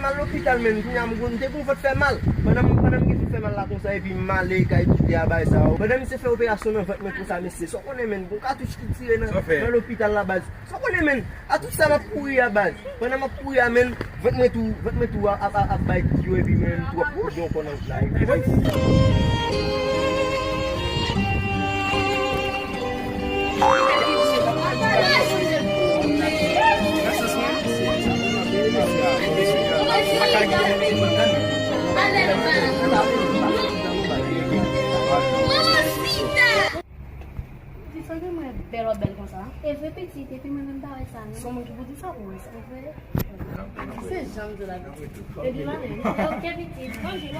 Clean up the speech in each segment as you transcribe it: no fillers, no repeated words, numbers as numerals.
mal l'hôpital men, kou nyam goun, te pou fote fè mal. Pendant ki fote fè mal la kon sa, epi malé, ka étudié à bay sa. Pendant mi se fè opération nan fote men kon sa, messe, so konen men, bon katouche ki tire nan l'hôpital la base. So konen men, a tout ça m'a pourri à base. Pendant m'a pourri à men, fote men tout à bay yo epi men, tout à pour jon konan la. Você sabe mais belo belo com ça? Eu vou petit, et puis même dans ça. Só muito bonito ça ou ça fait. C'est jamais de la vie. Et du mal. OK petit, bonjour.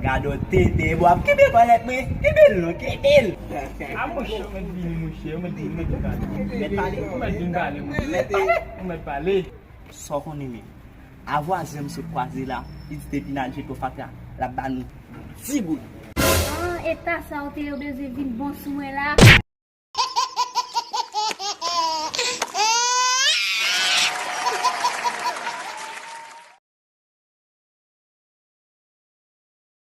Gado tete bo ap kebe palet me kebel no kebel Amoche me parler. so konen me avwa zem se croiser là il te pinal je to fata la banou si good Ah, et ça, ça, au théo de vin bon souhait là.